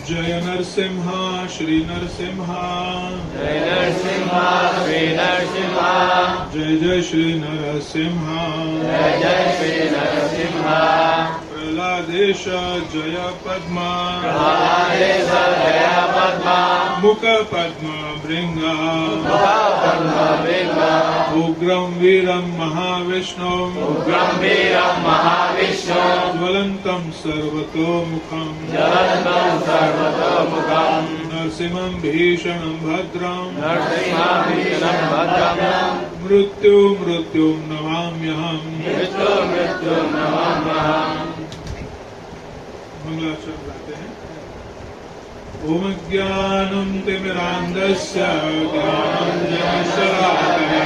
जय नरसिंह श्री नरसिंह, जय नरसिंह श्री नरसिंह, जय जय श्री नरसिंह, जय जय श्री नरसिंह। प्रहलादेश जय पद्मा, प्रहलादेश जय पद्मा, मुख पद्म भृंग, मुख पद्म भृंग, उग्रं वीरं महाविष्णु, उग्रं वीरं महाविष्णु, ज्वलन्तं सर्वतोमुखं, ज्वलन्तं सर्वतोमुखं, नरसिंहं भीषणं भद्रं, नरसिंहं भीषणं भद्रं, मृत्युं नमाम्यहम्। मृत्युं नमाम्यहम्। मंगलाचरण गाते हैं। ओम ज्ञानं तिमिरान्धस्य ज्ञानञ्जनशलाकया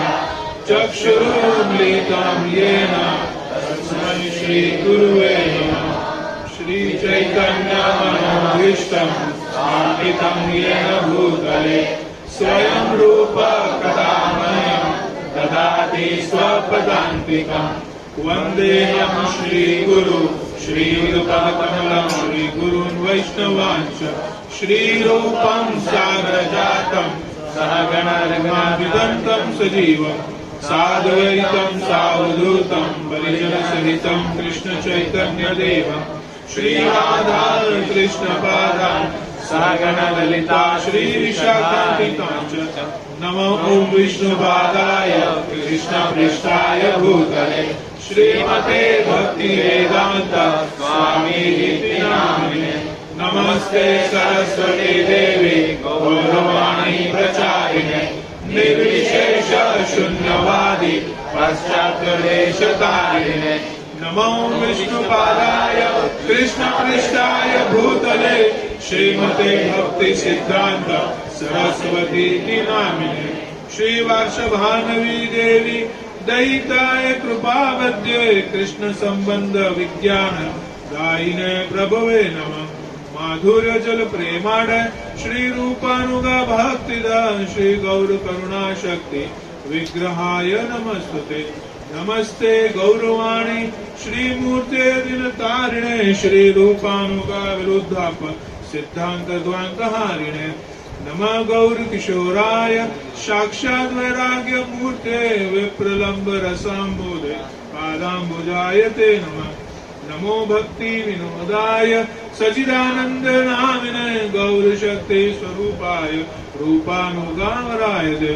चक्षुरुन्मीलितं येन तस्मै श्रीगुरुवे नमः। श्रीचैतन्यमनोभीष्टं स्थापितं येन भूतले स्वयं रूप कदा मह्यं ददाति स्वपदान्तिकम्। वन्देऽहं श्रीगुरु श्रीयुतपदकमलं श्रीगुरून् वैष्णवांश्च श्रीरूपं साग्रजातं सहगणरघुनाथं सजीवं साद्वैतं सावधूतं परिजनसहितं कृष्णचैतन्यदेवं श्रीराधा कृष्णपादान् सहगणललिता श्रीविशाखान्वितांश्च। नमो ॐ विष्णुपादाय कृष्णपृष्ठाय भूतले श्रीमते भक्तिवेदान्त स्वामीति नामिने। नमस्ते सरस्वती देवी गौरवाणी प्रचारिणे निर्विशेष शून्यवादी पाश्चात्यदेशतारिणे। नमो विष्णुपादाय कृष्णपृष्ठाय भूतले श्रीमते भक्ति सिद्धांत सरस्वती नामिने। श्री वार्षभानवी देवी दयिताय कृपावद्ये कृष्ण संबंध विज्ञान दायिने प्रभवे नमः। माधुर्य जल प्रेमाड श्री रूपानुगा भक्तिदा श्री गौर करुणा शक्ति विग्रहाय नमस्तुते। नमस्ते गौरवाणी श्री मूर्ते दिन तारिणे श्री रूपानुगा विरुद्धाप सिद्धांत द्वांतहारिणे। नमः गौर किशोराय साक्षात् वैराग्य मूर्ते विप्रलंब रसाम्बोधे पादाम्बुजाय ते नमः। नमो भक्ति विनोदाय सचिदानंद नामिने गौर शक्ति स्वरूपाय रूपानुगावराय दे।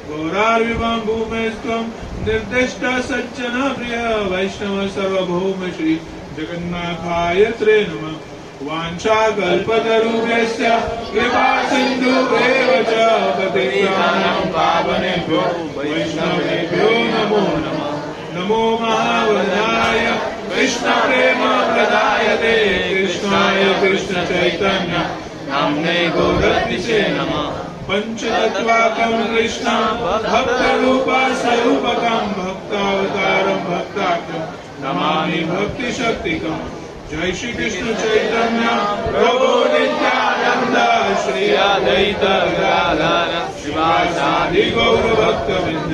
गौरार्विवं भूमेस्त्वं निर्दिष्ट सज्जन प्रिय वैष्णव सार्वभौम श्री जगन्नाथाय ते नमः। वाञ्छाकल्पतरुभ्यश्च कृपा सिन्धुभ्येव च पतितानां पावनेभ्यो वैष्णवेभ्यो नमो नमः। नमो महावदनाय कृष्णप्रेमप्रदायते कृष्णाय कृष्णचैतन्य नाम्ने गौरत्रिसे नमः। पंचतत्त्वाकं कृष्णं भक्तरूपस्वरूपकं भक्तावतारं भक्ताख्यं नमामि भक्तिशक्तिकम्। जय श्री कृष्ण चैतन्य प्रभु नित्यानंद श्री अद्वैत गदाधर श्रीवासादि गौर भक्तवृंद।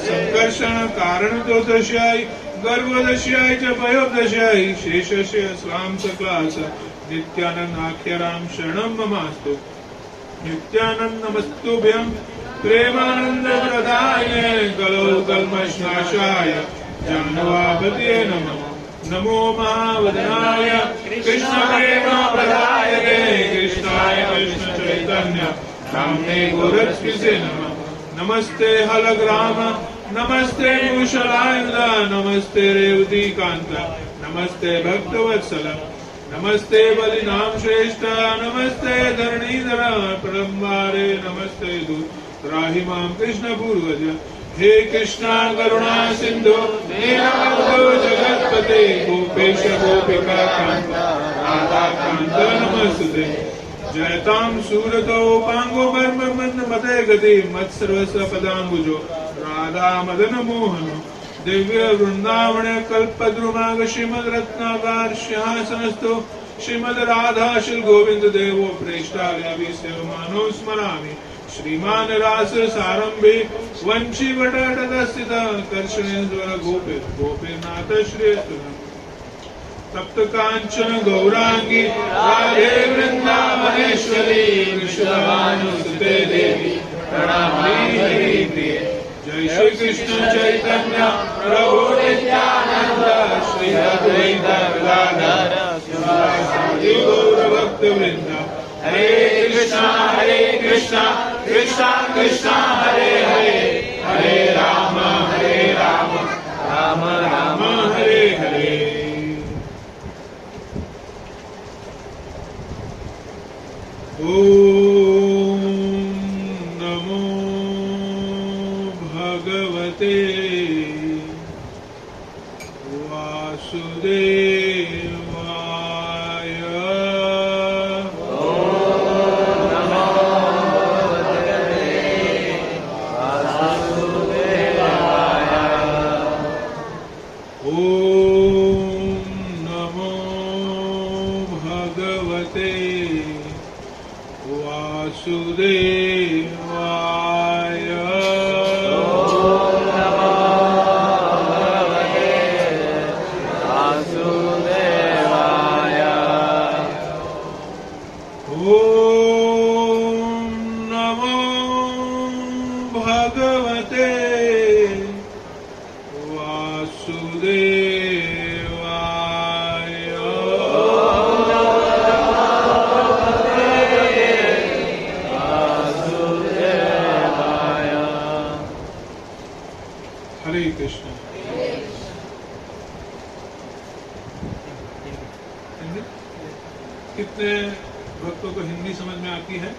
संकर्षण कारण दोषाय गर्भदशाय च भयोदशाय शेषस्य स्वाम सकलास नित्यानंदाख्यराम शरणं ममास्तु। नित्यानंद नमस्तुभ्यं प्रेमानंद प्रदाय कलो कल्मषनाशाय जानवापतये नमः। नमो महावदनाय कृष्ण प्रेम प्रदायते कृष्णाय कृष्ण चैतन्य नाम्ने गौरत्रिसे नमः। नमस्ते हलग्राम नमस्ते मूषलायुध नमस्ते रेवती कांत नमस्ते भक्तवत्सल नमस्ते बलिनाम श्रेष्ठ नमस्ते धरणीधर प्रलंबारे नमस्ते त्राहि मां कृष्ण पूर्वज। हे कृष्णा करुणा सिंधु दीनबंधो जगत्पते गोपेश गोपिका कांत राधा कांत नमस्ते। जयतां सूरतो पांगो मर्म मंद मते गति मत्सर्वस्व पदांबुजो राधा मदन मोहनो दिव्य वृंदावन कल्पद्रुमाग श्रीमद रत्नागार सिंहासनस्थो श्रीमद राधा श्री गोविंद देवो प्रेष्ठालय सेवमानो स्मरामि। श्रीमान रास सारंभे वंशी वटस्थित कर्षणेश्वर गोपीनाथ श्रेष्ठ तप्त कांचन गौरांगी राधे वृंदावने परमेश्वरी वृषभानुसुते देवी प्रणमामि हरिप्रिये। जय श्री कृष्ण चैतन्य प्रभु नित्यानंद श्री अद्वैत गदाधर शिवासादि गौर भक्त वृंद। हरे कृष्णा कृष्णा कृष्णा हरे हरे, हरे राम राम राम हरे हरे। ओम नमो भगवते वासुदेवाय। कितने भक्तों को हिंदी समझ में आती है?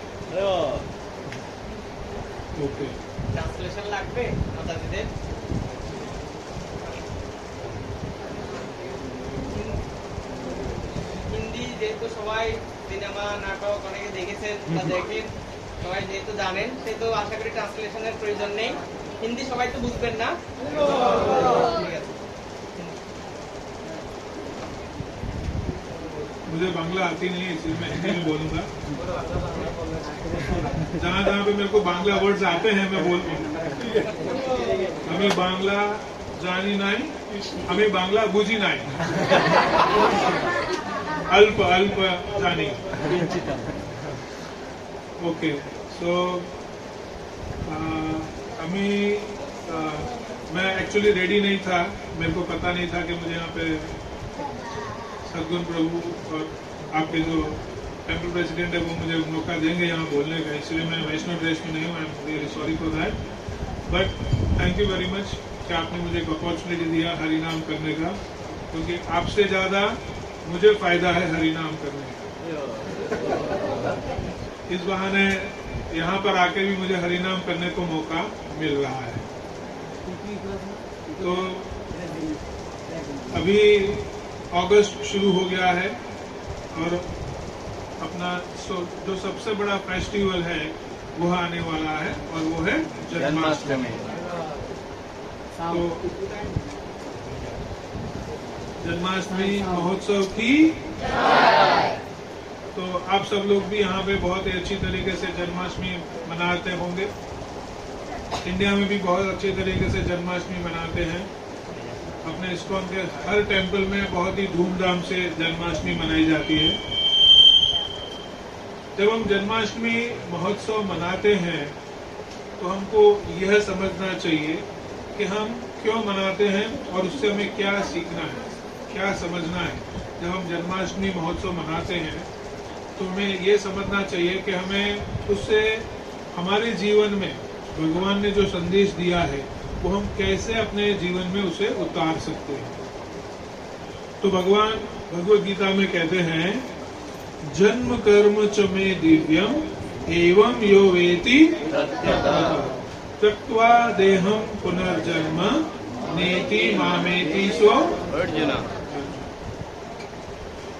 ओके, ट्रांसलेशन লাগবে মাতা দিদের। হিন্দি যেহেতু সবাই সিনেমা নাটক অনেকে দেখেছেন বা দেখেন, সবাই যেহেতু জানেন, সেহেতু আশা করি ট্রান্সলেশনের প্রয়োজন নেই। হিন্দি সবাই তো বুঝবেন না, ঠিক আছে। मुझे बांग्ला आती नहीं है, इसलिए मैं हिंदी में बोलूंगा। जहाँ जहाँ पे मेरे को बांग्ला वर्ड्स आते हैं मैं बोलता हूँ। हमें बांग्ला जानी नहीं, हमें बांग्ला बुझी नहीं। अल्प अल्प जानी। ओके, सो मैं एक्चुअली रेडी नहीं था, मेरे को पता नहीं था कि मुझे यहाँ पे सद्गुरु प्रभु और आपके जो टेम्पल प्रेसिडेंट है वो मुझे मौका देंगे यहाँ बोलने का, इसलिए मैं वैष्णव ड्रेस में नहीं हूँ। I am really sorry for that, but thank you very much कि आपने मुझे एक अपॉर्चुनिटी दिया हरि नाम करने का, क्योंकि आपसे ज़्यादा मुझे फायदा है हरि नाम करने का। इस बहाने यहाँ पर आके भी मुझे हरि नाम करने को मौका मिल रहा है। तो अभी अगस्त शुरू हो गया है और अपना जो सबसे बड़ा फेस्टिवल है वो आने वाला है और वो है जन्माष्टमी। तो जन्माष्टमी महोत्सव की, तो आप सब लोग भी यहाँ पे बहुत ही अच्छी तरीके से जन्माष्टमी मनाते होंगे। इंडिया में भी बहुत अच्छे तरीके से जन्माष्टमी मनाते हैं। अपने इस्कॉन के हर टेंपल में बहुत ही धूमधाम से जन्माष्टमी मनाई जाती है। जब हम जन्माष्टमी महोत्सव मनाते हैं तो हमको यह समझना चाहिए कि हम क्यों मनाते हैं और उससे हमें क्या सीखना है, क्या समझना है। जब हम जन्माष्टमी महोत्सव मनाते हैं तो हमें ये समझना चाहिए कि हमें उससे हमारे जीवन में भगवान ने जो संदेश दिया है वो हम कैसे अपने जीवन में उसे उतार सकते हैं। तो भगवान भगवद गीता में कहते हैं, जन्म कर्म च मे दिव्यम एवं यो वेति त्यक्त्वा देहं पुनर्जन्म नेति मामेति सो अर्जुन।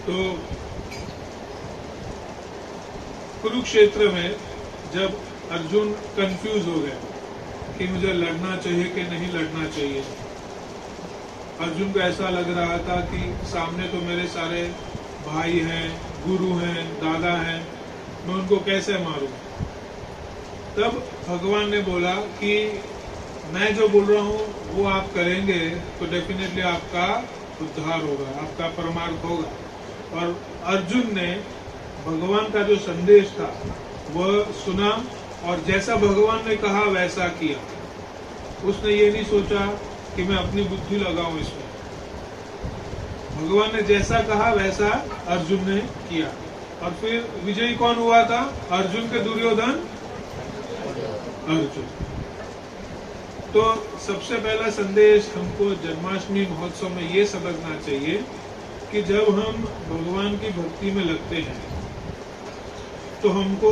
तो कुरुक्षेत्र में जब अर्जुन कंफ्यूज हो गए कि मुझे लड़ना चाहिए कि नहीं लड़ना चाहिए, अर्जुन को ऐसा लग रहा था कि सामने तो मेरे सारे भाई हैं, गुरु हैं, दादा हैं, मैं उनको कैसे मारूं। तब भगवान ने बोला कि मैं जो बोल रहा हूं वो आप करेंगे तो डेफिनेटली आपका उद्धार होगा, आपका परमार्थ होगा। और अर्जुन ने भगवान का जो संदेश था वह सुना और जैसा भगवान ने कहा वैसा किया। उसने ये नहीं सोचा कि मैं अपनी बुद्धि लगाऊं इसमें। भगवान ने जैसा कहा वैसा अर्जुन ने किया। और फिर विजयी कौन हुआ था? अर्जुन के दुर्योधन अर्जुन। तो सबसे पहला संदेश हमको जन्माष्टमी महोत्सव में ये समझना चाहिए कि जब हम भगवान की भक्ति में लगते हैं तो हमको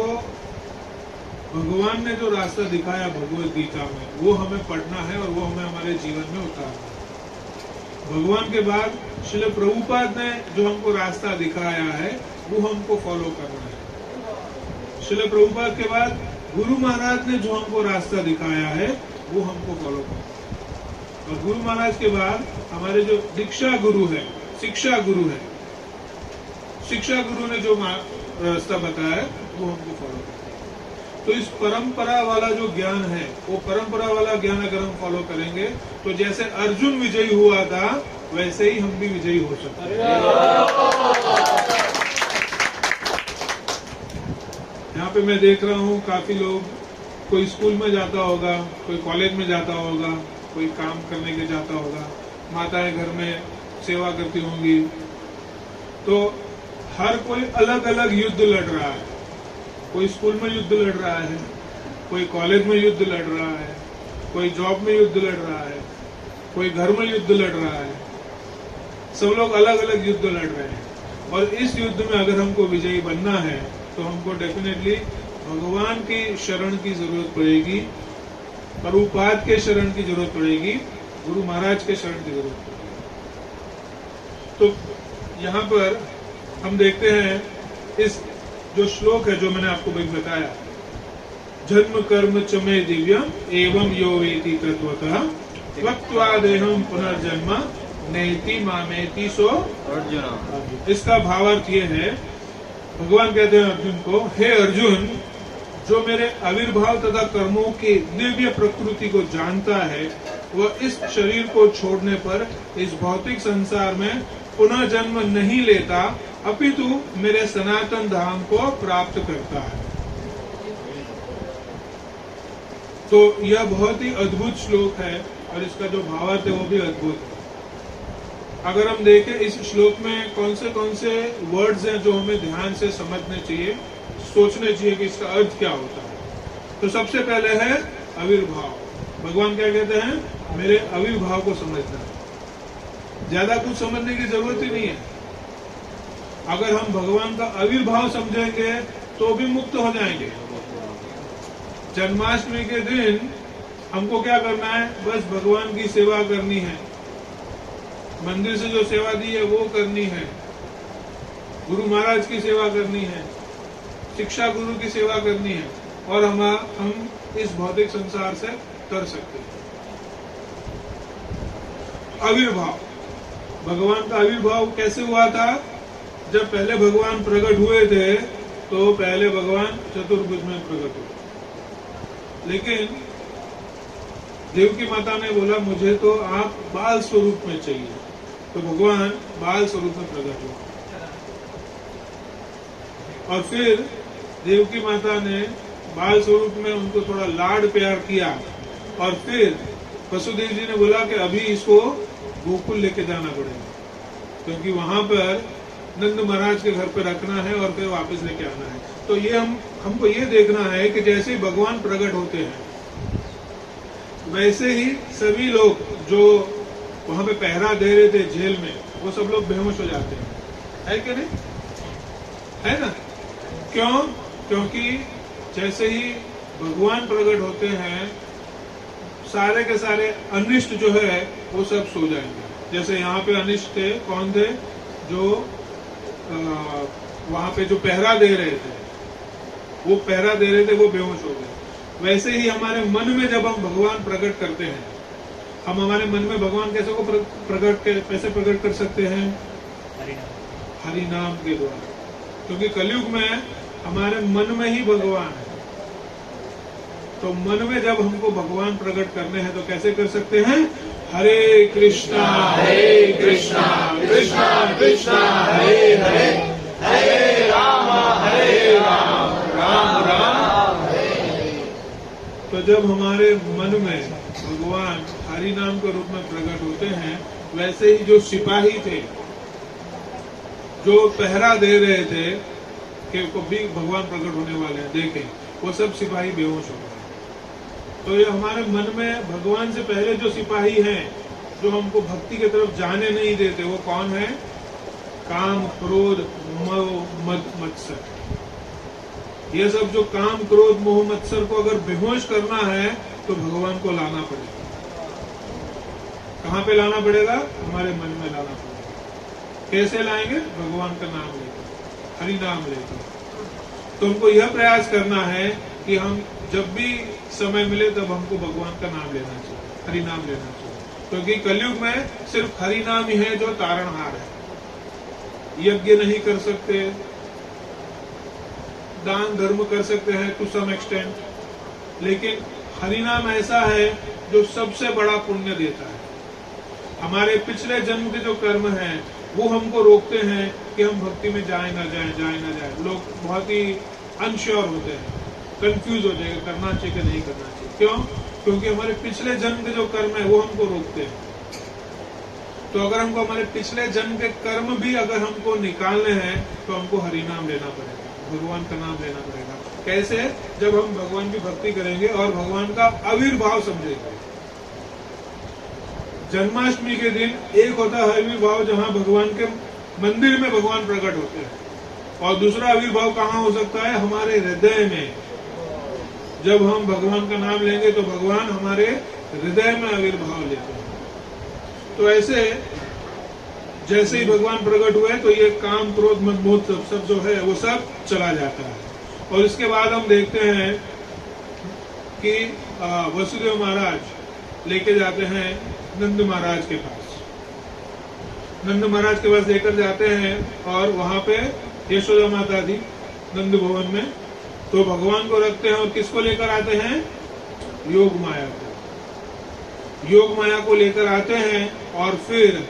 भगवान ने जो रास्ता दिखाया भगवद गीता में वो हमें पढ़ना है और वो हमें हमारे जीवन में उतारना है। भगवान के बाद श्रील प्रभुपाद ने जो हमको रास्ता दिखाया है वो हमको फॉलो करना है। श्रील प्रभुपाद के बाद गुरु महाराज ने जो हमको रास्ता दिखाया है वो हमको फॉलो करना है। और गुरु महाराज के बाद हमारे जो दीक्षा गुरु है, शिक्षा गुरु है, शिक्षा गुरु ने जो रास्ता बताया है वो हमको फॉलो करना है। तो इस परंपरा वाला जो ज्ञान है वो परंपरा वाला ज्ञान अगर हम फॉलो करेंगे तो जैसे अर्जुन विजयी हुआ था वैसे ही हम भी विजयी हो सकते हैं। यहाँ पे मैं देख रहा हूँ काफी लोग, कोई स्कूल में जाता होगा, कोई कॉलेज में जाता होगा, कोई काम करने के जाता होगा, माताएं घर में सेवा करती होंगी। तो हर कोई अलग अलग युद्ध लड़ रहा है। कोई स्कूल में युद्ध लड़ रहा है, कोई कॉलेज में युद्ध लड़ रहा है, कोई जॉब में युद्ध लड़ रहा है, कोई घर में युद्ध लड़ रहा है। सब लोग अलग अलग युद्ध लड़ रहे हैं। और इस युद्ध में अगर हमको विजयी बनना है तो हमको डेफिनेटली भगवान की शरण की जरूरत पड़ेगी, प्रभुपाद के शरण की जरूरत पड़ेगी, गुरु महाराज के शरण की जरूरत पड़ेगी। तो यहाँ पर हम देखते हैं इस जो श्लोक है जो मैंने आपको बताया, जन्म कर्म च मे दिव्यम एवं यो वेति तत्वतः त्वक्त्वा देहम पुनर्जन्म नेति मामेति सो अर्जुन। इसका भावार्थ ये है, भगवान कहते हैं अर्जुन को, हे अर्जुन, जो मेरे आविर्भाव तथा कर्मों की दिव्य प्रकृति को जानता है वह इस शरीर को छोड़ने पर इस भौतिक संसार में पुनः जन्म नहीं लेता, अपितु मेरे सनातन धाम को प्राप्त करता है। तो यह बहुत ही अद्भुत श्लोक है और इसका जो भावार्थ है वो भी अद्भुत है। अगर हम देखें इस श्लोक में कौन से वर्ड्स हैं जो हमें ध्यान से समझने चाहिए, सोचने चाहिए कि इसका अर्थ क्या होता है। तो सबसे पहले है आविर्भाव। भगवान क्या कहते हैं? मेरे आविर्भाव को समझना। ज्यादा कुछ समझने की जरूरत ही नहीं है। अगर हम भगवान का आविर्भाव समझेंगे तो भी मुक्त हो जाएंगे। जन्माष्टमी के दिन हमको क्या करना है? बस भगवान की सेवा करनी है। मंदिर से जो सेवा दी है वो करनी है, गुरु महाराज की सेवा करनी है, शिक्षा गुरु की सेवा करनी है और हम इस भौतिक संसार से तर सकते हैं। आविर्भाव, भगवान का आविर्भाव कैसे हुआ था? जब पहले भगवान प्रकट हुए थे तो पहले भगवान चतुर्भुज में प्रकट हुए, लेकिन देवकी माता ने बोला मुझे तो आप बाल स्वरूप में चाहिए, तो भगवान बाल स्वरूप में प्रकट हुआ। और फिर देवकी माता ने बाल स्वरूप में उनको थोड़ा लाड प्यार किया और फिर वसुदेव जी ने बोला कि अभी इसको गोकुल लेके जाना पड़ेगा, क्योंकि वहां पर नंद महाराज के घर पे रखना है और फिर वापस लेके आना है। तो ये हमको ये देखना है कि जैसे भगवान प्रकट होते हैं वैसे ही सभी लोग जो वहां पे पहरा दे रहे थे जेल में, वो सब लोग बेहोश हो जाते हैं, है कि नहीं? है ना? क्यों? क्योंकि जैसे ही भगवान प्रकट होते हैं सारे के सारे अनिष्ट जो है वो सब सो जाएंगे। जैसे यहाँ पे अनिष्ट थे, कौन थे? जो वहां पे जो पहरा दे रहे थे, वो पहरा दे रहे थे, वो बेहोश हो गए। वैसे ही हमारे मन में जब हम भगवान प्रकट करते हैं, हम हमारे मन में भगवान कैसे प्रकट कर सकते हैं? हरि नाम के द्वारा, क्योंकि कलयुग में हमारे मन में ही भगवान है। तो मन में जब हमको भगवान प्रकट करने हैं तो कैसे कर सकते हैं? हरे कृष्णा कृष्णा कृष्णा कृष्णा हरे हरे, हरे राम तो जब हमारे मन में भगवान हरि नाम के रूप में प्रकट होते हैं, वैसे ही जो सिपाही थे जो पहरा दे रहे थे कि कभी भगवान प्रकट होने वाले हैं, देखें, वो सब सिपाही बेहोश हो गए। तो ये हमारे मन में भगवान से पहले जो सिपाही हैं, जो हमको भक्ति की तरफ जाने नहीं देते, वो कौन है? काम, क्रोध, मोह, मद, मत्सर। ये सब जो काम, क्रोध, मोह, मत्सर को अगर बेहोश करना है तो भगवान को लाना पड़ेगा। कहाँ पे लाना पड़ेगा? हमारे मन में लाना पड़ेगा। कैसे लाएंगे? भगवान का नाम लेकर, हरि नाम लेकर। तो हमको यह प्रयास करना है कि हम जब भी समय मिले तब हमको भगवान का नाम लेना चाहिए, हरि नाम लेना चाहिए, क्योंकि कलयुग में सिर्फ हरि नाम ही है जो तारणहार है। यज्ञ नहीं कर सकते, दान धर्म कर सकते हैं टू सम एक्सटेंट, लेकिन हरि नाम ऐसा है जो सबसे बड़ा पुण्य देता है। हमारे पिछले जन्म के जो कर्म हैं वो हमको रोकते हैं कि हम भक्ति में जाए ना जाए। लोग बहुत ही अनश्योर होते हैं, कंफ्यूज हो जाएगा, करना चाहिए कि नहीं करना चाहिए। क्यों? क्योंकि हमारे पिछले जन्म के जो कर्म है वो हमको रोकते हैं। तो अगर हमको हमारे पिछले जन्म के कर्म भी अगर हमको निकालने हैं तो हमको हरि नाम लेना पड़ेगा, भगवान का नाम लेना पड़ेगा। कैसे? जब हम भगवान की भक्ति करेंगे और भगवान का आविर्भाव समझेंगे। जन्माष्टमी के दिन एक होता है आविर्भाव, जहाँ भगवान के मंदिर में भगवान प्रकट होते हैं, और दूसरा आविर्भाव कहाँ हो सकता है? हमारे हृदय में। जब हम भगवान का नाम लेंगे तो भगवान हमारे हृदय में आविर्भाव लेते हैं। तो ऐसे जैसे ही भगवान प्रकट हुए तो ये काम, क्रोध, मद, मोह सब जो है वो सब चला जाता है। और इसके बाद हम देखते हैं कि वसुदेव महाराज लेके जाते हैं नंद महाराज के पास। नंद महाराज के पास लेकर जाते हैं और वहां पे यशोदा माता थी नंद भवन में, तो भगवान को रखते हैं और किसको लेकर आते हैं? योग माया को। योग माया को लेकर आते हैं और फिर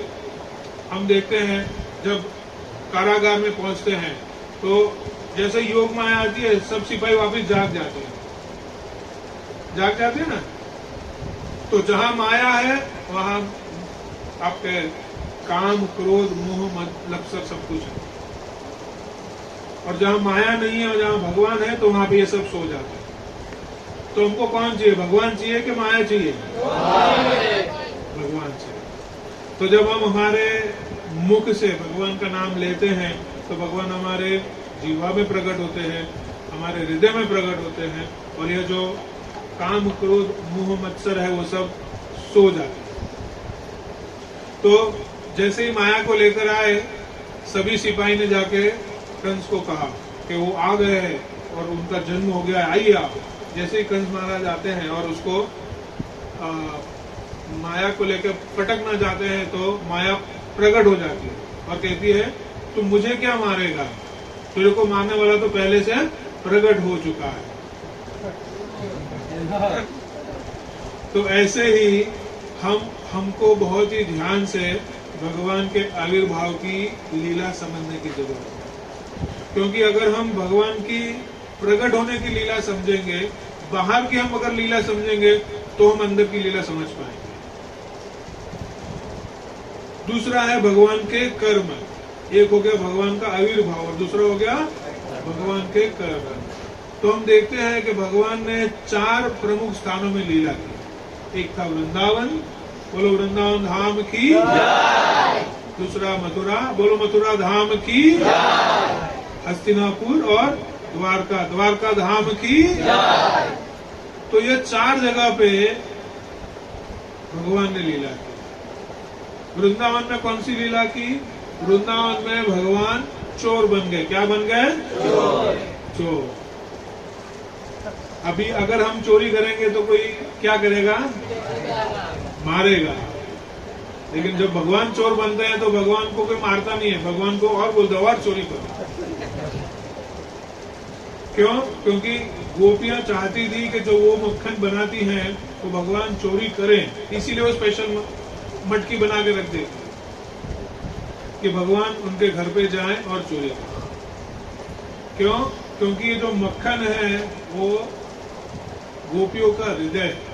हम देखते हैं जब कारागार में पहुंचते हैं तो जैसे योग माया आती है सब सिपाही वापस जाग जाते हैं ना। तो जहां माया है वहां आपके काम, क्रोध, मोह, मद, मत्सर सब कुछ है, और जहां माया नहीं है और जहां भगवान है तो वहां पे ये सब सो जाते हैं। तो हमको कौन चाहिए? भगवान चाहिए कि माया चाहिए? भगवान चाहिए। तो जब हम हमारे मुख से भगवान का नाम लेते हैं तो भगवान हमारे जीवा में प्रकट होते हैं, हमारे हृदय में प्रकट होते हैं, और यह जो काम, क्रोध, मोह, मत्सर है वो सब सो जाते हैं। तो जैसे ही माया को लेकर आए, सभी सिपाही ने जाके कंस को कहा कि वो आ गए हैं और उनका जन्म हो गया है, आइए आप। जैसे ही कंस महाराज आते हैं और उसको माया को लेकर पटकना चाहते हैं तो माया प्रकट हो जाती है और कहती है तुम मुझे क्या मारेगा, तेरे को मारने वाला तो पहले से प्रकट हो चुका है। तो ऐसे ही हमको बहुत ही ध्यान से भगवान के आविर्भाव की लीला समझने की जरूरत है, क्योंकि अगर हम भगवान की प्रकट होने की लीला समझेंगे, बाहर की हम अगर लीला समझेंगे तो हम अंदर की लीला समझ पाएंगे। दूसरा है भगवान के कर्म। एक हो गया भगवान का आविर्भाव और दूसरा हो गया भगवान के कर्म। तो हम देखते हैं कि भगवान ने 4 प्रमुख स्थानों में लीला की। एक था वृंदावन, बोलो वृंदावन धाम की, दूसरा मथुरा, बोलो मथुरा धाम की, हस्तिनापुर और द्वारका, द्वारका धाम की। तो ये 4 जगह पे भगवान ने लीला की। वृंदावन में कौन सी लीला की? वृंदावन में भगवान चोर बन गए। क्या बन गए? चोर। अभी अगर हम चोरी करेंगे तो कोई क्या करेगा? मारेगा। लेकिन जब भगवान चोर बनते हैं तो भगवान को कोई मारता नहीं है, भगवान को और बोलता है और चोरी करो। क्यों? क्योंकि गोपियां चाहती थी कि जो वो मक्खन बनाती हैं वो भगवान चोरी करें, इसीलिए वो स्पेशल मटकी बना के रख देती कि भगवान उनके घर पे जाएं और चोरी करें। क्यों? क्योंकि ये जो मक्खन है वो गोपियों का हृदय है।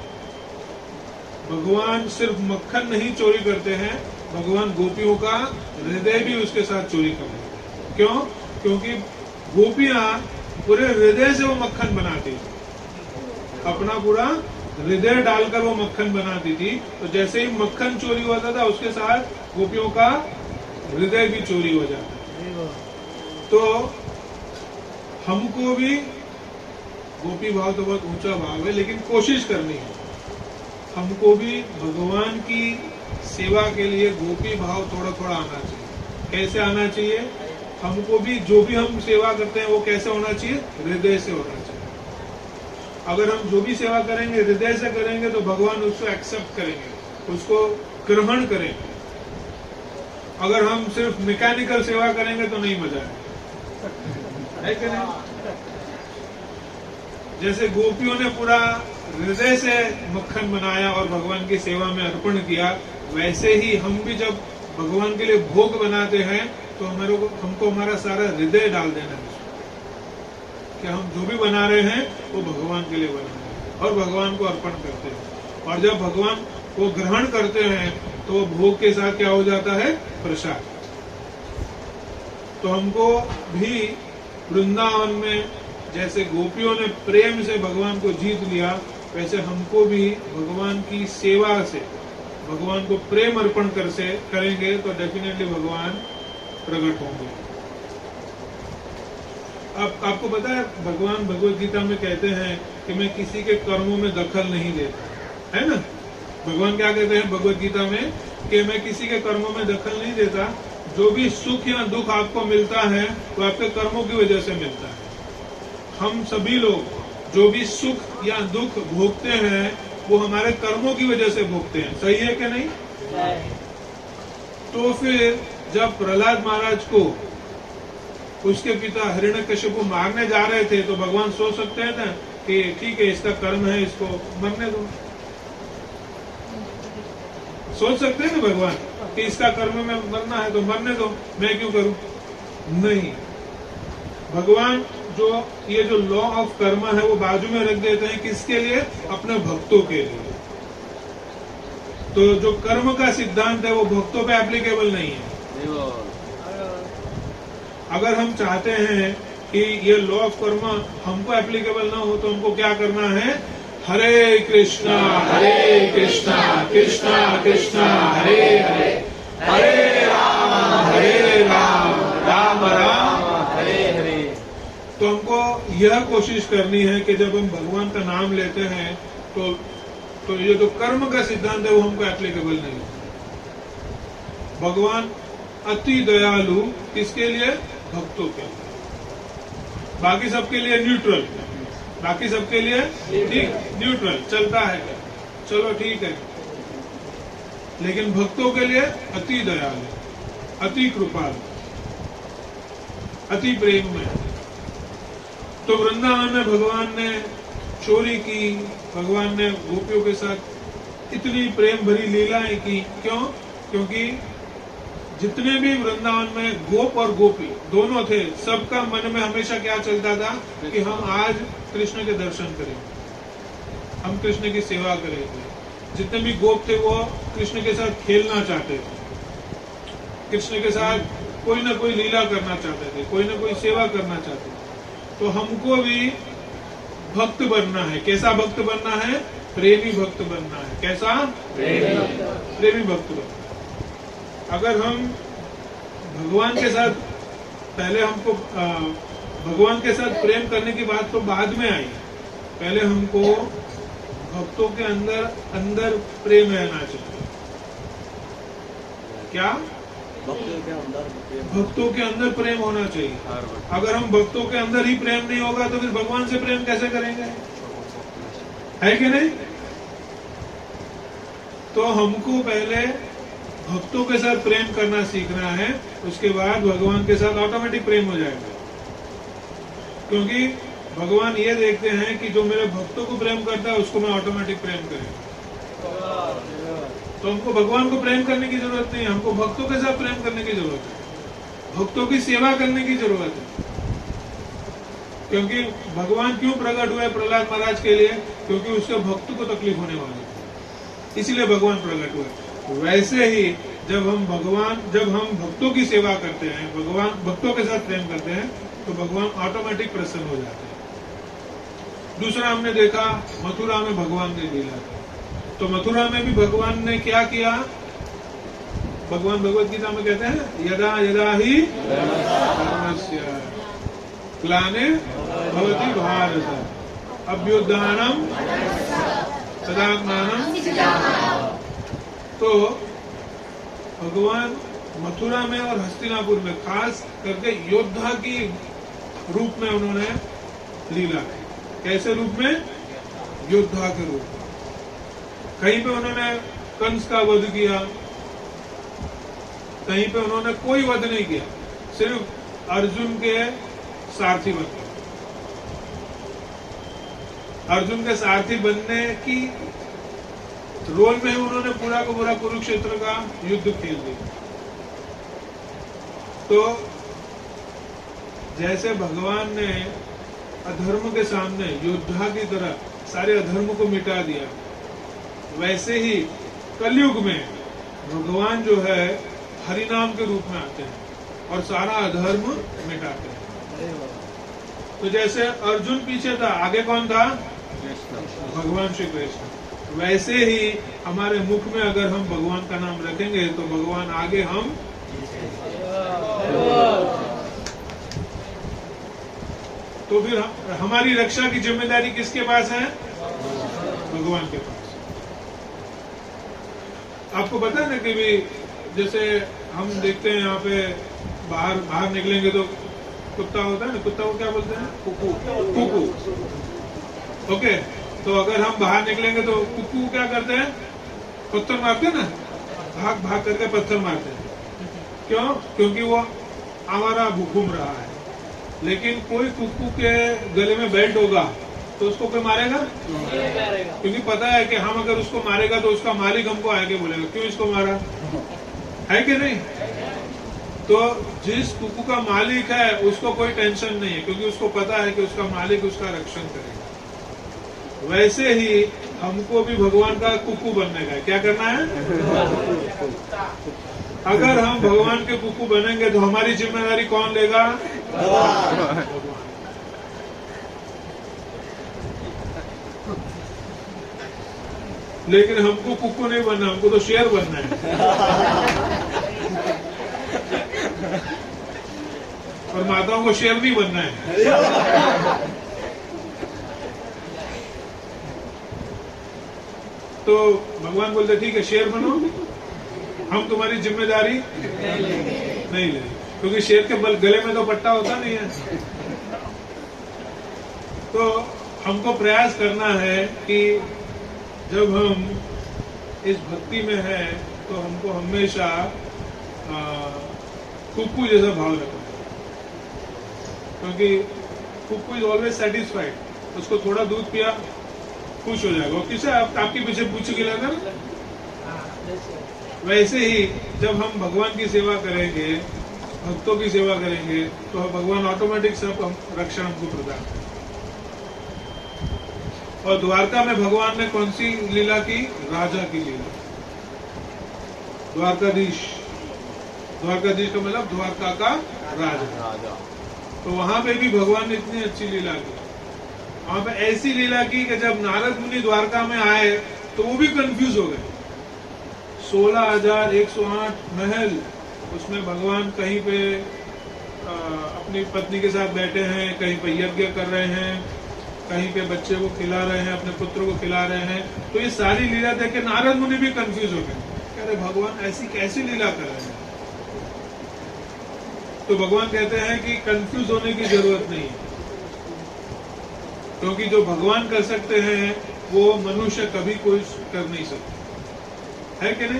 भगवान सिर्फ मक्खन नहीं चोरी करते हैं, भगवान गोपियों का हृदय भी उसके साथ चोरी कर लेते हैं। क्यों? क्योंकि गोपियां पूरे हृदय से वो मक्खन बनाती थी, अपना पूरा हृदय डालकर वो मक्खन बनाती थी। तो जैसे ही मक्खन चोरी होता था, उसके साथ गोपियों का हृदय भी चोरी हो जाता। तो हमको भी गोपी भाव तो बहुत ऊंचा भाव है, लेकिन कोशिश करनी है। हमको भी भगवान की सेवा के लिए गोपी भाव थोड़ा थोड़ा आना चाहिए। कैसे आना चाहिए? हमको भी जो भी हम सेवा करते हैं वो कैसे होना चाहिए? हृदय से होना चाहिए। अगर हम जो भी सेवा करेंगे हृदय से करेंगे तो भगवान उसको एक्सेप्ट करेंगे, उसको ग्रहण करेंगे। अगर हम सिर्फ मैकेनिकल सेवा करेंगे तो नहीं मजा है कि नहीं? जैसे गोपियों ने पूरा हृदय से मक्खन बनाया और भगवान की सेवा में अर्पण किया, वैसे ही हम भी जब भगवान के लिए भोग बनाते हैं तो हमको हमारा सारा हृदय डाल देना है कि हम जो भी बना रहे हैं वो भगवान के लिए बना रहे हैं और भगवान को अर्पण करते हैं। और जब भगवान को ग्रहण करते हैं तो भोग के साथ क्या हो जाता है? प्रसाद। तो हमको भी वृंदावन में जैसे गोपियों ने प्रेम से भगवान को जीत लिया, वैसे हमको भी भगवान की सेवा से भगवान को प्रेम अर्पण करेंगे तो डेफिनेटली भगवान प्रकट होंगे। अब आपको पता है भगवान भगवत गीता में कहते हैं कि मैं किसी के कर्मों में दखल नहीं देता, है ना? भगवान क्या कहते हैं भगवत गीता में कि मैं किसी के कर्मों में दखल नहीं देता। जो भी सुख या दुख आपको मिलता है वो आपके कर्मों की वजह से मिलता है। हम सभी लोग जो भी सुख या दुख भोगते हैं वो हमारे कर्मों की वजह से भोगते हैं। सही है कि नहीं? तो फिर जब प्रहलाद महाराज को उसके पिता हिरण्यकश्यप मारने जा रहे थे तो भगवान सोच सकते हैं ना कि ठीक है इसका कर्म है, इसको मरने दो। सोच सकते हैं ना भगवान कि इसका कर्म में मरना है तो मरने दो, मैं क्यों करूं? नहीं, भगवान जो ये जो लॉ ऑफ कर्मा है वो बाजू में रख देते हैं। किसके लिए? अपने भक्तों के लिए। तो जो कर्म का सिद्धांत है वो भक्तों पे एप्लीकेबल नहीं है। अगर हम चाहते हैं कि ये लॉ ऑफ कर्मा हमको एप्लीकेबल ना हो तो हमको क्या करना है? हरे कृष्णा कृष्णा कृष्णा हरे हरे, हरे राम राम राम हरे हरे। तो हमको यह कोशिश करनी है कि जब हम भगवान का नाम लेते हैं तो ये जो कर्म का सिद्धांत है वो हमको एप्लीकेबल नहीं है। भगवान अति दयालु किसके लिए? भक्तों के लिए। बाकी सबके लिए न्यूट्रल, बाकी सबके लिए ठीक न्यूट्रल चलता है, चलो ठीक है। लेकिन भक्तों के लिए अति दयालु, अति कृपालु, अति प्रेम में। तो वृंदावन में भगवान ने चोरी की, भगवान ने गोपियों के साथ इतनी प्रेम भरी लीलाएं की। क्यों? क्योंकि जितने भी वृंदावन में गोप और गोपी दोनों थे, सबका मन में हमेशा क्या चलता था कि हम आज कृष्ण के दर्शन करेंगे, हम कृष्ण की सेवा करेंगे। जितने भी गोप थे वो कृष्ण के साथ खेलना चाहते थे, कृष्ण के साथ कोई ना कोई लीला करना चाहते थे, कोई ना कोई सेवा करना चाहते थे। तो हमको भी भक्त बनना है। कैसा भक्त बनना है? प्रेमी भक्त बनना है। कैसा? प्रेमी भक्त बनना। अगर हम भगवान के साथ पहले हमको भगवान के साथ प्रेम करने की बात तो बाद में आई, पहले हमको भक्तों के अंदर प्रेम रहना चाहिए। क्या? भक्तों के अंदर प्रेम होना चाहिए। अगर हम भक्तों के अंदर ही प्रेम नहीं होगा तो फिर भगवान से प्रेम कैसे करेंगे? है कि नहीं? तो हमको पहले भक्तों के साथ प्रेम करना सीखना है, उसके बाद भगवान के साथ ऑटोमेटिक प्रेम हो जाएगा। क्योंकि भगवान ये देखते हैं कि जो मेरे भक्तों को प्रेम करता है उसको मैं ऑटोमेटिक प्रेम करूंगा। तो हमको भगवान को प्रेम करने की जरूरत नहीं है, हमको भक्तों के साथ प्रेम करने की जरूरत है, भक्तों की सेवा करने की जरूरत है। क्योंकि भगवान क्यों प्रकट हुए प्रहलाद महाराज के लिए? क्योंकि उसके भक्त को तकलीफ होने वाली थी, इसलिए भगवान प्रकट हुए। वैसे ही जब हम भक्तों की सेवा करते हैं, भगवान भक्तों के साथ प्रेम करते हैं, तो भगवान ऑटोमेटिक प्रसन्न हो जाते हैं। दूसरा हमने देखा मथुरा में भगवान ने लीला की। तो मथुरा में भी भगवान ने क्या किया? भगवान भगवत गीता में कहते हैं यदा यदा ही धर्मस्य ग्लानि भवति भारत अभ्युत्थानम तदात्मानम। तो भगवान मथुरा में और हस्तिनापुर में खास करके योद्धा की रूप में उन्होंने लीला की। कैसे रूप में? योद्धा के रूप में। कहीं पे उन्होंने कंस का वध किया, कहीं पे उन्होंने कोई वध नहीं किया, सिर्फ अर्जुन के सारथी बन गए। अर्जुन के सारथी बनने की रोल में उन्होंने पूरा का पूरा कुरुक्षेत्र का युद्ध खेल दिया। तो जैसे भगवान ने अधर्म के सामने योद्धा की तरह सारे अधर्म को मिटा दिया, वैसे ही कलयुग में भगवान जो है हरिनाम के रूप में आते हैं और सारा अधर्म मिटाते हैं। तो जैसे अर्जुन पीछे था, आगे कौन था? भगवान श्री कृष्ण। वैसे ही हमारे मुख में अगर हम भगवान का नाम रखेंगे तो भगवान आगे, हम तो फिर हमारी रक्षा की जिम्मेदारी किसके पास है? भगवान के पास। आपको पता है ना कि भी जैसे हम देखते हैं यहाँ पे बाहर निकलेंगे तो कुत्ता होता है ना, कुत्ता को क्या बोलते हैं? कुकू। ओके, तो अगर हम बाहर निकलेंगे तो कुकू क्या करते हैं? पत्थर मारते हैं ना, भाग करके पत्थर मारते हैं। क्यों? क्योंकि वो आवारा घूम रहा है। लेकिन कोई कुकू के गले में बेल्ट होगा तो उसको कोई मारेगा? क्योंकि पता है कि हम अगर उसको मारेगा तो उसका मालिक हमको आके बोलेगा क्यों इसको मारा, है कि नहीं? तो जिस कुकू का मालिक है उसको कोई टेंशन नहीं है, क्योंकि उसको पता है कि उसका मालिक उसका रक्षण करेगा। वैसे ही हमको भी भगवान का कुकू बनने का है। क्या करना है? अगर हम भगवान के कुकू बनेंगे तो हमारी जिम्मेदारी कौन लेगा? लेकिन हमको कुकू नहीं बनना, हमको तो शेर बनना है। और माताओं को शेर नहीं बनना है। तो भगवान बोलते ठीक है शेर बनो, हम तुम्हारी जिम्मेदारी नहीं ले, क्योंकि शेर के गले में तो पट्टा होता नहीं है। तो हमको प्रयास करना है कि जब हम इस भक्ति में है तो हमको हमेशा कुक्कू जैसा भाव रखना है, क्योंकि कुक्कू इज ऑलवेज सेटिस्फाइड। उसको थोड़ा दूध पिया खुश हो जाएगा। और किसे आपके पीछे पूछ गिलाकर, वैसे ही जब हम भगवान की सेवा करेंगे, भक्तों की सेवा करेंगे, तो भगवान ऑटोमेटिक सब रक्षण हमको प्रदान करेंगे। और द्वारका में भगवान ने कौन सी लीला की? राजा की लीला। द्वारकाधीश, द्वारकाधीश का मतलब द्वारका का राजा। तो वहां पे भी भगवान ने इतनी अच्छी लीला की। वहां पे ऐसी लीला की कि जब नारद मुनि द्वारका में आए तो वो भी कंफ्यूज हो गए। 16,108 महल, उसमें भगवान कहीं पे अपनी पत्नी के साथ बैठे हैं, कहीं पे यज्ञ कर रहे हैं, कहीं पे बच्चे को खिला रहे हैं, अपने पुत्र को खिला रहे हैं। तो ये सारी लीला देख के नारद मुनि भी कंफ्यूज हो गए, कह रहे भगवान ऐसी कैसी लीला कर रहे हैं। तो भगवान कहते हैं कि कंफ्यूज होने की जरूरत नहीं है, क्योंकि जो भगवान कर सकते हैं वो मनुष्य कभी कोई कर नहीं सकता, है कि नहीं?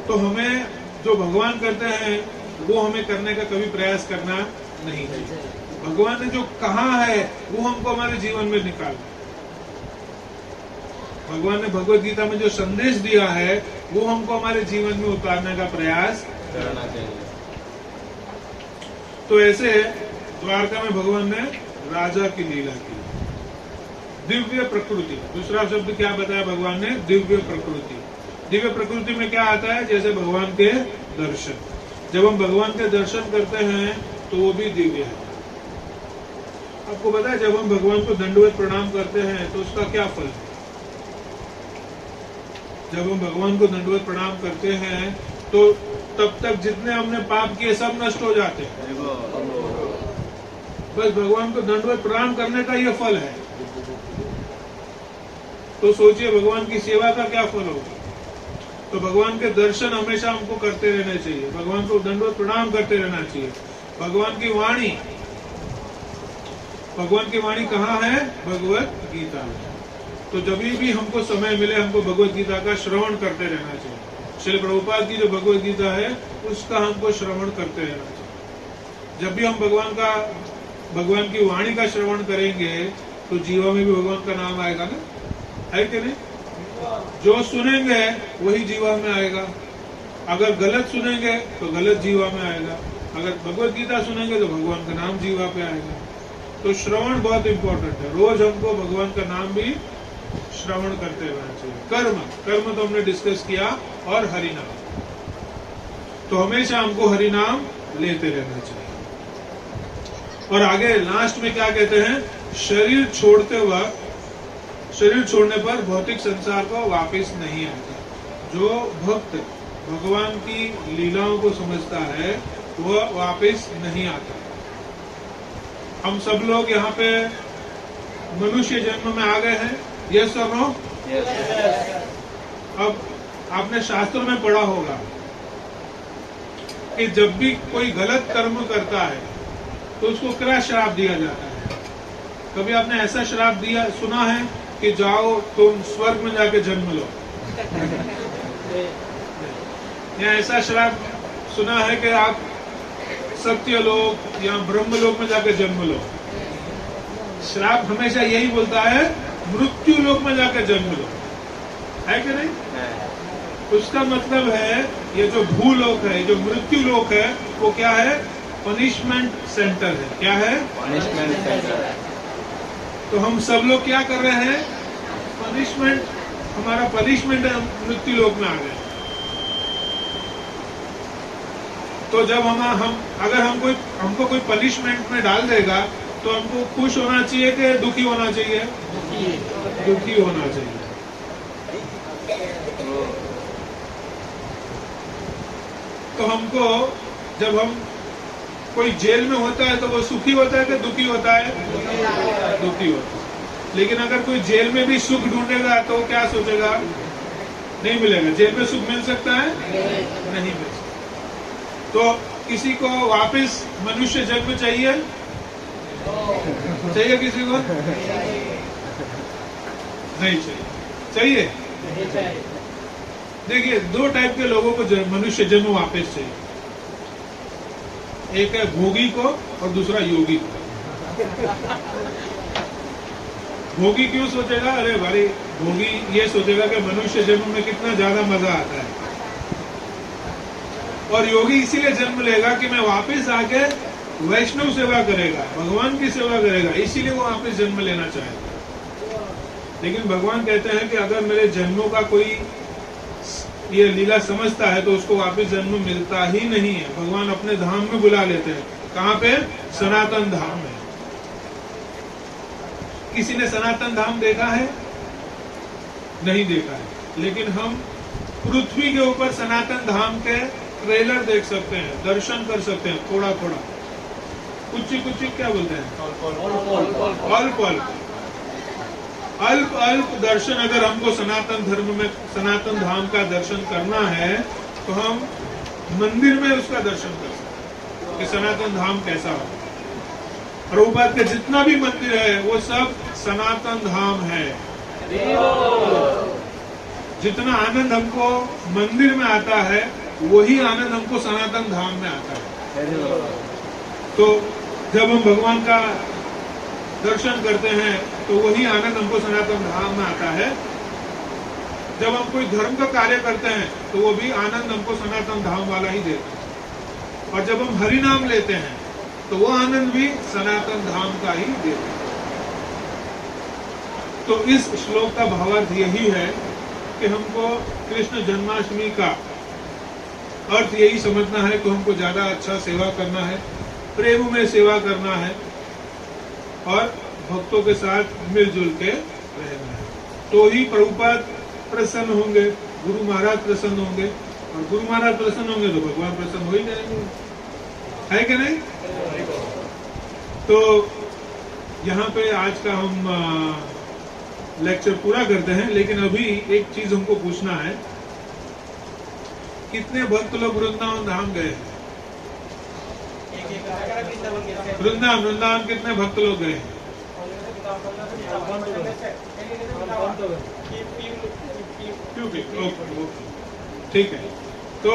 तो हमें जो भगवान करते हैं वो हमें करने का कभी प्रयास करना नहीं चाहिए। भगवान ने जो कहा है वो हमको हमारे जीवन में निकालना। भगवान ने भगवत गीता में जो संदेश दिया है वो हमको हमारे जीवन में उतारने का प्रयास करना चाहिए। तो ऐसे द्वारका में भगवान ने राजा की लीला की, दिव्य प्रकृति। दूसरा शब्द क्या बताया भगवान ने? दिव्य प्रकृति। दिव्य प्रकृति में क्या आता है? जैसे भगवान के दर्शन। जब हम भगवान के दर्शन करते हैं तो वो भी दिव्य है। आपको पता है जब हम भगवान को दंडवत प्रणाम करते हैं तो उसका क्या फल है? जब हम भगवान को दंडवत प्रणाम करते हैं तो तब तक जितने हमने पाप किए सब नष्ट हो जाते हैं। बस भगवान को दंडवत प्रणाम करने का यह फल है। तो सोचिए भगवान की सेवा का क्या फल होगा। तो भगवान के दर्शन हमेशा हमको करते रहने चाहिए, भगवान को दंडवत प्रणाम करते रहना चाहिए। भगवान की वाणी कहाँ है? भगवत गीता में। तो जब भी हमको समय मिले हमको भगवत गीता का श्रवण करते रहना चाहिए। श्रील प्रभुपाद की जो भगवत गीता है उसका हमको श्रवण करते रहना चाहिए। जब भी हम भगवान की वाणी का श्रवण करेंगे तो जीवा में भी भगवान का नाम आएगा ना, है कि नहीं? जो सुनेंगे वही जीवा में आएगा। अगर गलत सुनेंगे तो गलत जीवा में आएगा। अगर भगवत गीता सुनेंगे तो भगवान का नाम जीवा पे आएगा। तो श्रवण बहुत इंपॉर्टेंट है। रोज हमको भगवान का नाम भी श्रवण करते रहना चाहिए। कर्म तो हमने डिस्कस किया, और हरिनाम, तो हमेशा हमको हरिनाम लेते रहना चाहिए। और आगे लास्ट में क्या कहते हैं? शरीर छोड़ने पर भौतिक संसार को वापस नहीं आता। जो भक्त भगवान की लीलाओं को समझता है वह वापस नहीं आता। हम सब लोग यहाँ पे मनुष्य जन्म में आ गए हैं, यस और नो? अब आपने शास्त्र में पढ़ा होगा कि जब भी कोई गलत कर्म करता है तो उसको क्या श्राप दिया जाता है? कभी आपने ऐसा श्राप दिया सुना है कि जाओ तुम स्वर्ग में जाके जन्म लो? या ऐसा श्राप सुना है कि आप सत्यलोक या ब्रह्मलोक में जाके जन्म लो? श्राप हमेशा यही बोलता है मृत्यु लोक में जाकर जन्म लो, है कि नहीं? उसका मतलब है ये जो भूलोक है, जो मृत्यु लोक है, वो क्या है? पनिशमेंट सेंटर है। क्या है? Punishment centre. तो हम सब लोग क्या कर रहे हैं? पनिशमेंट, हमारा पनिशमेंट है, मृत्यु लोक में आ गए। तो जब अगर हमको कोई पनिशमेंट में डाल देगा तो हमको खुश होना चाहिए कि दुखी होना चाहिए? दुखी होना चाहिए। तो हमको जब हम कोई जेल में होता है तो वो सुखी होता है कि दुखी होता है? दुखी होता है। लेकिन अगर कोई जेल में भी सुख ढूंढेगा तो क्या सोचेगा? नहीं मिलेगा। जेल में सुख मिल सकता है? नहीं मिल सकता। तो किसी को वापस मनुष्य जन्म चाहिए? चाहिए किसी को? नहीं चाहिए। देखिए, दो टाइप के लोगों को मनुष्य जन्म वापस चाहिए। एक है भोगी को और दूसरा योगी को। भोगी क्यों सोचेगा? अरे भाई, भोगी ये सोचेगा कि मनुष्य जन्म में कितना ज्यादा मजा आता है। और योगी इसीलिए जन्म लेगा कि मैं वापस आके वैष्णव सेवा करेगा, भगवान की सेवा करेगा, इसीलिए वो वापस जन्म लेना चाहेगा। लेकिन भगवान कहते हैं कि अगर मेरे जन्मों का कोई ये लीला समझता है तो उसको वापस जन्म मिलता ही नहीं है। भगवान अपने धाम में बुला लेते हैं। कहाँ पे? सनातन धाम में। किसी ने सनातन धाम देखा है? नहीं देखा है। लेकिन हम पृथ्वी के ऊपर सनातन धाम के ट्रेलर देख सकते हैं, दर्शन कर सकते हैं, थोड़ा थोड़ा, कुछ क्या बोलते हैं? अल्प दर्शन। अगर हमको सनातन धर्म में सनातन धाम का दर्शन करना है तो हम मंदिर में उसका दर्शन कर सकते हैं कि सनातन धाम कैसा हो। प्रभुपाद के जितना भी मंदिर है वो सब सनातन धाम है। जितना आनंद हमको मंदिर में आता है वही आनंद हमको सनातन धाम में आता है। तो जब हम भगवान का दर्शन करते हैं तो वही आनंद हमको सनातन धाम में आता है। जब हम कोई धर्म का कार्य करते हैं तो वो भी आनंद हमको सनातन धाम वाला ही देता है। और जब हम हरि नाम लेते हैं तो वो आनंद भी सनातन धाम का ही देते हैं। तो इस श्लोक का भावार्थ यही है कि हमको कृष्ण जन्माष्टमी का अर्थ यही समझना है कि हमको ज्यादा अच्छा सेवा करना है, प्रेम में सेवा करना है और भक्तों के साथ मिलजुल के रहना है। तो ही प्रभुपाद प्रसन्न होंगे, गुरु महाराज प्रसन्न होंगे, और गुरु महाराज प्रसन्न होंगे तो भगवान प्रसन्न हो ही जाएंगे, है कि नहीं? तो यहाँ पे आज का हम लेक्चर पूरा करते हैं, लेकिन अभी एक चीज हमको पूछना है, कितने भक्त लोग वृंदावन धाम गए हैं? वृंदावन कितने भक्त लोग गए हैं? ठीक है। तो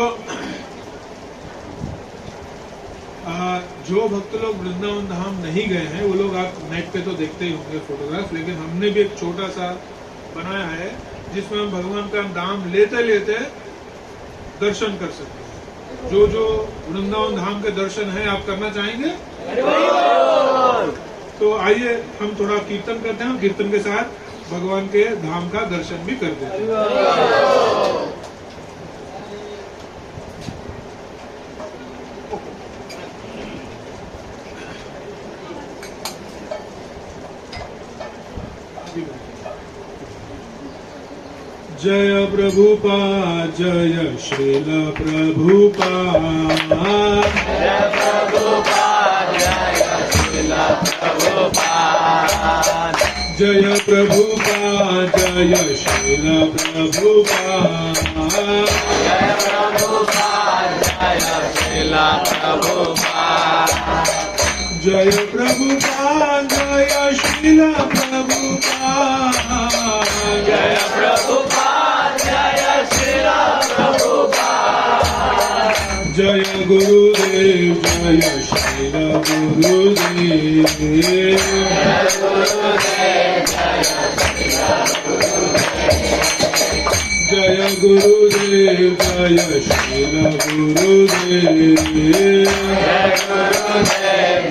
जो भक्त लोग वृंदावन धाम नहीं गए हैं वो लोग आप नेट पे तो देखते ही होंगे फोटोग्राफ, लेकिन हमने भी एक छोटा सा बनाया है जिसमें हम भगवान का नाम लेते लेते दर्शन कर सकते हैं। जो जो वृंदावन धाम के दर्शन है आप करना चाहेंगे? तो आइए हम थोड़ा कीर्तन करते हैं, कीर्तन के साथ भगवान के धाम का दर्शन भी करते हैं। जय प्रभुपाद, जय श्रील प्रभुपाद, जय प्रभुपाद, जय श्रील प्रभुपाद, जय प्रभुपाद, जय श्रील प्रभुपाद, जय प्रभुपाद, जय श्रील प्रभुपाद, जय प्रभुपाद, जय श्रील प्रभुपाद, जय प्रभुपाद, जय श्रील प्रभुपाद, जय गुरुदेव, जय श्रील गुरुदेव, जय गुरुदेव, जय जय गुरुदेव, गुरुदेव, जय श्रील गुरुदेव, जय गुरुदेव,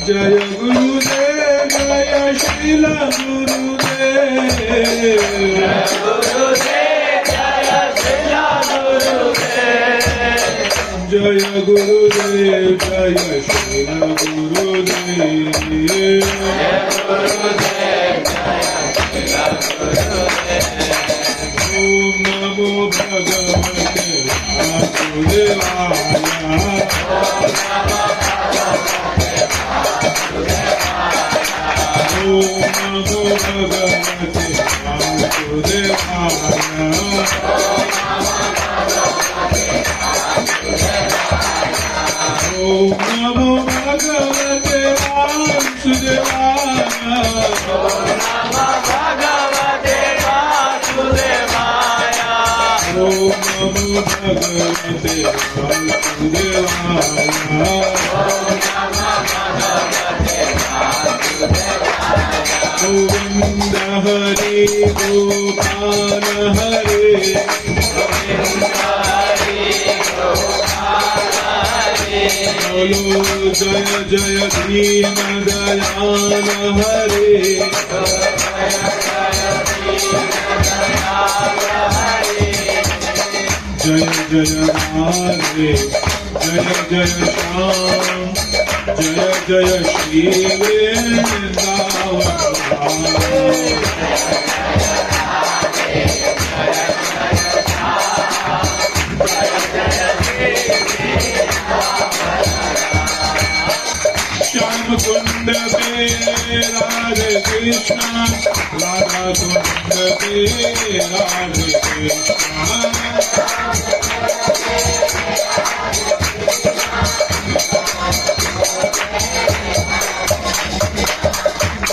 जय गुरुदेव, जय श्रील गुरुदेव, जय गुरुदेव, जय श्रील गुरुदेव, जय गुरुदेव, जय श्रील गुरुदेव, जय गुरुदेव, ओम नमो भगवते वासुदेवाय, ओम नमो भगवते वासुदेवाय, ओम नमो भगवते वासुदेवाय, भगवते वासुदेवाय, ओम नमो भगवते वासुदेवाय, गोविंद हरे गोपाल हरे, बोलो जय जय दीन दयाल हरे, जय जय राधे, जय जय श्याम, जय जय श्री श्याम कुंड पे राधे कृष्णा, राधा कुंड पे राधे कृष्णा,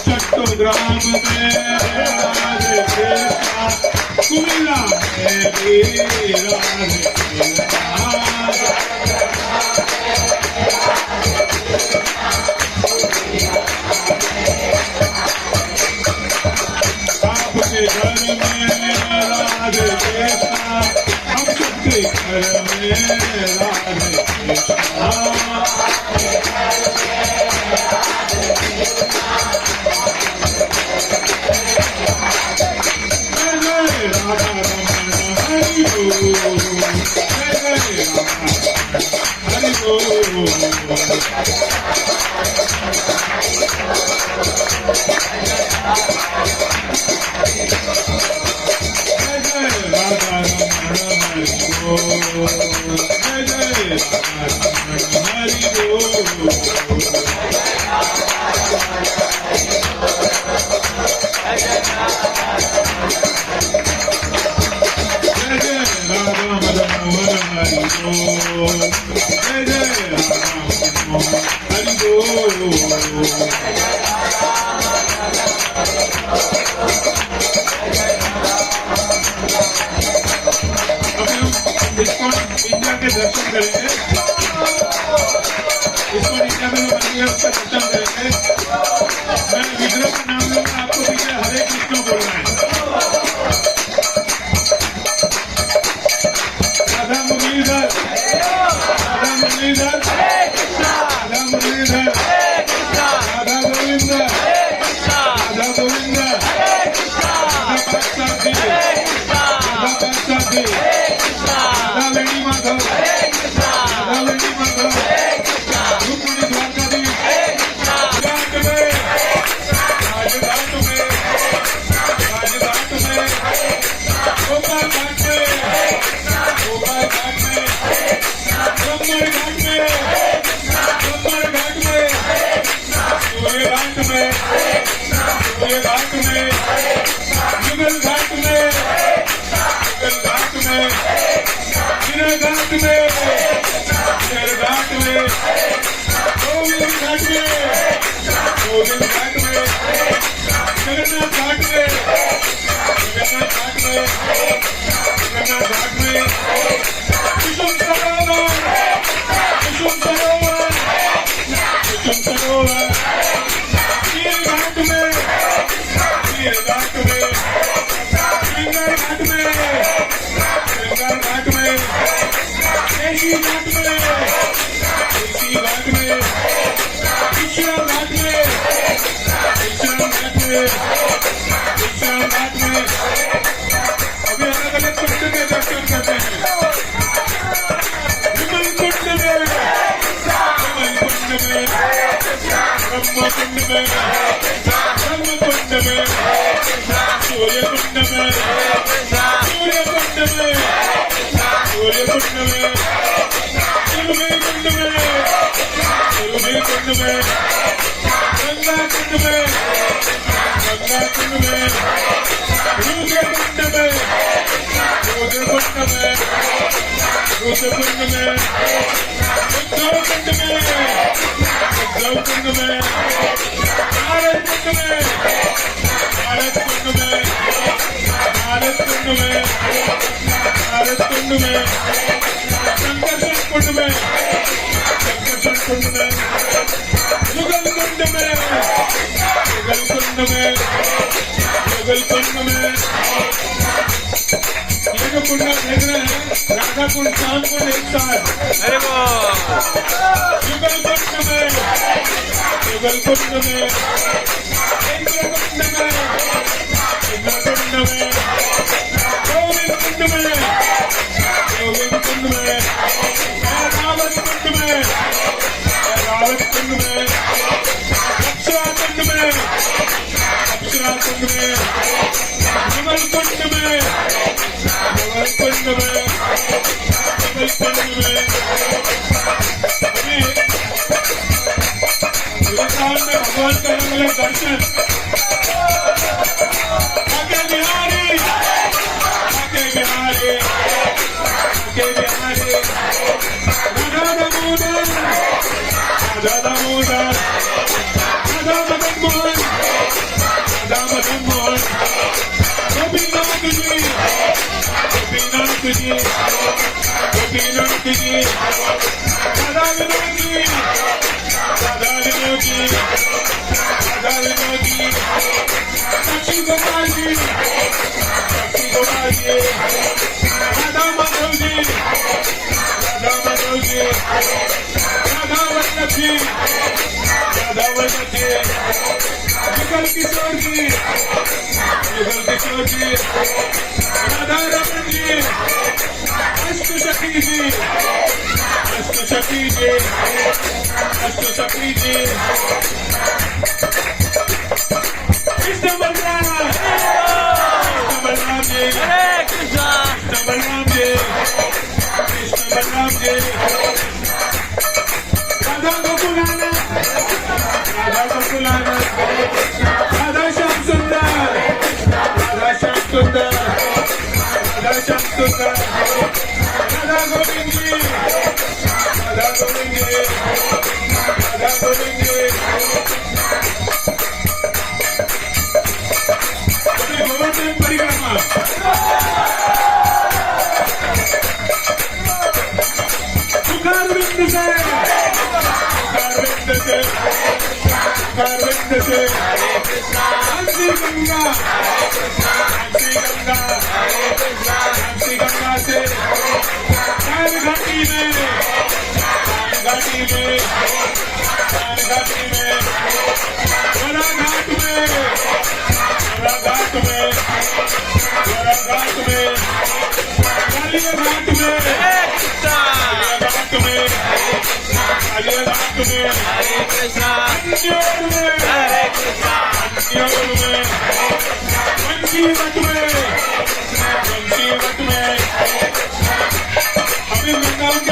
चट्टग्राम में राधे कृष्णा, कुमिल्ला में भी राधे कृष्णा, आपके घर में राधे कृष्णा, हम सबके घर में राधे इंडिया के दर्शन करेंगे, इसको इंडिया में जो मंदिर है उसका दर्शन करेंगे। मैं विग्रह का नाम लूंगा, आपको पीछे हरे कृष्ण बोलना है। राधा मुरलीधर, राधा मुरलीधर, राधा मुरलीधर, राधा गोविंद, राधा गोविंद, राधा पाठशाह जी, राधा पाठशाह जी, राधा वेणी माधव, राधा वेणी माधव, रुक्मिणी द्वारकाधीश, घाट में, राजघाट में, राजघाट में, गोपाल घाट में, गोपाल घाट में, ब्रह्मण घाट में, ब्रह्मण घाट में, सूर्य घाट में, सूर्य घाट में, युगल घाट में, युगल घाट में, गिर घाट में, गिर घाट में, गोविंद घाट में, गोविंद घाट में, जगन्नाथ घाट में, जगन्नाथ घाट में, जगन्नाथ घाट में, कुसुम सरोवर, कुसुम सरोवर, कुसुम सरोवर, गिर घाट में, गिर घाट में, श्रृंगार घाट में, श्रृंगार घाट में, केशी घाट में, केशी घाट में, विश्राम घाट में, विश्राम घाट में, विश्राम घाट में। अभी अलग अलग कुंड में दर्शन करते हैं। विमल कुंड में, विमल कुंड में, ब्रह्म कुंड में, ब्रह्म कुंड में, सूर्य कुंड में, सूर्य कुंड में, सूर्य कुंड में, सुरभि कुंड में, सुरभि कुंड में, गंगा कुंड में, गंगा कुंड में, रुद्र कुंड में, रुद्र कुंड में, रुद्र कुंड में, उद्धव कुंड में, उद्धव कुंड में, नारद कुंड में, नारद कुंड में, नारद कुंड में, नारद कुंड में, संकर्षण कुंड में, संकर्षण कुंड में, युगल कुंड में, युगल कुंड में, युगल कुंड में। ये जो कुंड आप देख रहे हैं, राधा कुंड, श्याम कुंड एक साथ। अरे युगल कुंड में, युगल कुंड में, इंद्र कुंड में, इंद्र कुंड में, गोविंद कुंड में, गोविंद कुंड में, रावत कुंड में, रावत कुंड में, अप्सरा कुंड में, अप्सरा कुंड में, विमल कुंड में, विमल कुंड में, विमल कुंड में। अभी हिंदुस्तान में भगवान का अलग अलग दर्शन। आके बिहारी, आके बिहारी, आके बिहारी, राधा दामोदर, राधा दामोदर, राधा मदन मोहन, राधा मदन मोहन, गोपीनाथ जी, गोपीनाथ जी, गोपीनाथ जी, राधा विनोद जी, राधा विनोद जी, राधा विनोद जी, साक्षी गोपाल जी, साक्षी गोपाल जी, राधा माधव जी, राधा माधव जी, राधा वल्लभ जी, राधा वल्लभ जी, युगल किशोर जी, युगल किशोर जी, राधा रमन जी, अष्ट सखी जी, अष्ट सखी सपीजे अस्तु सपीजे कृष्ण बलराम जी कृष्ण बलराम जी कृष्ण बलराम जी राधा गोकुलाना राधा श्याम सुंदर राधा श्याम सुंदर राधा श्याम सुंदर राधा गोविंद जी राधा गोविंद जी राधा गोविंद जी गोवर्धन परिक्रमा कारविंद से हंसी गंगा से कान घाटी में बड़ा घाट में कालिया घाट में हरे कृष्णा वंशीवट में अभी वृंदावन के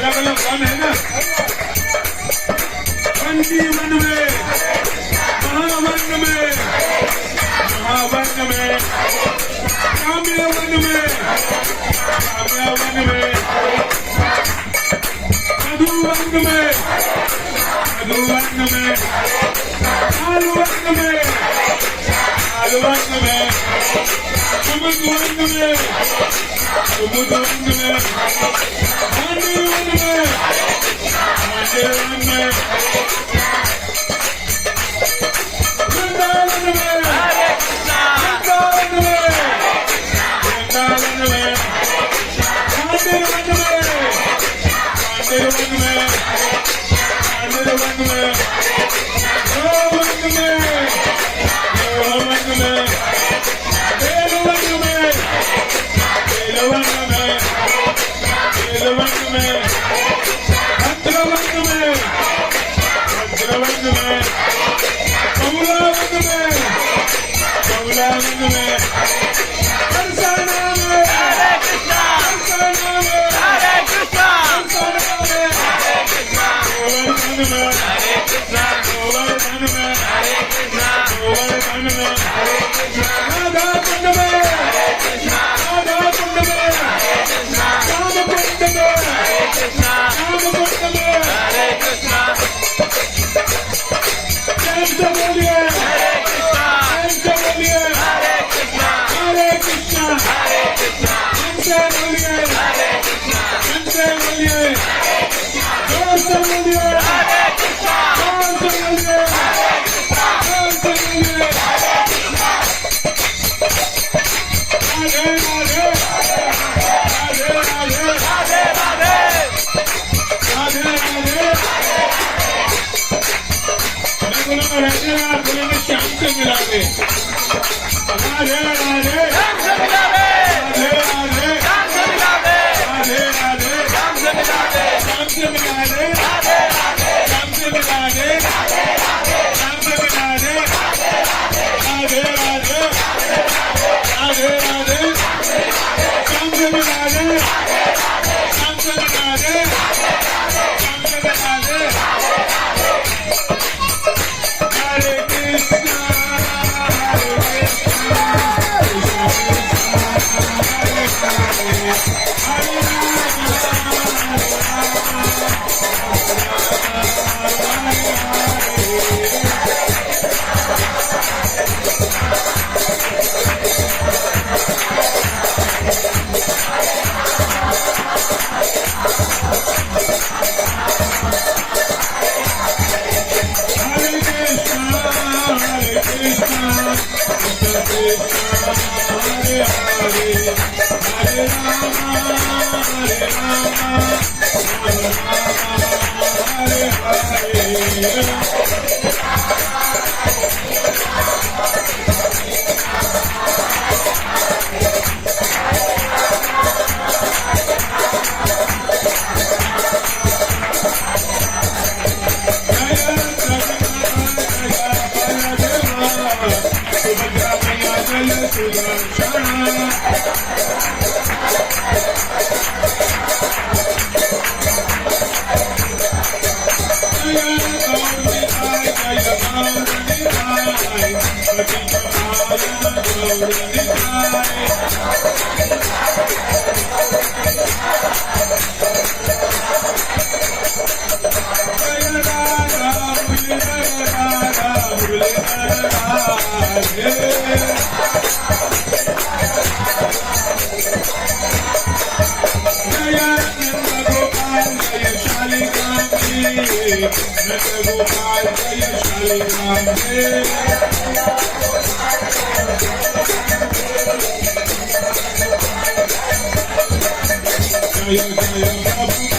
अलग अलग वन है ना। वंशीवन में महावन में काम्यवन में मधुवन में आलुवन में कुमुदवन में भांडीवन में वृंदावन में श्याम से मिला दे राधे राधे श्याम से मिला दे राधे श्याम से मिला दे राधे श्याम से मिला दे श्याम से मिला दे श्याम से मिला दे श्याम से मिला दे राधे राधे श्याम से मिला दे श्याम से मिला दे श्याम से मिला दे हरे कृष्णा शालिग्राम देव नंद गोपाल जय शालिग्राम देव जय जय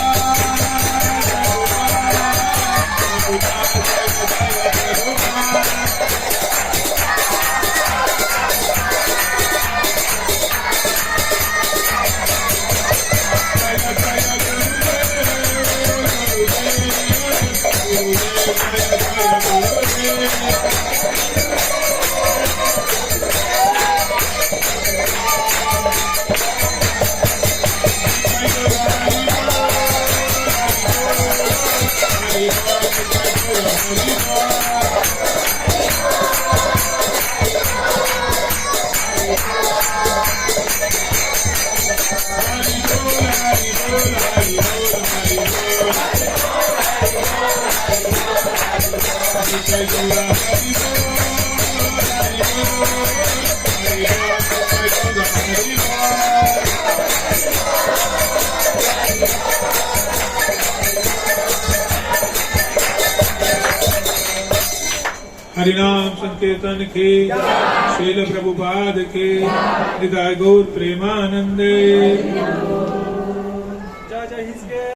हरिनाम संकीर्तन की श्रील प्रभुपाद के हृदय गौर प्रेमानंदे।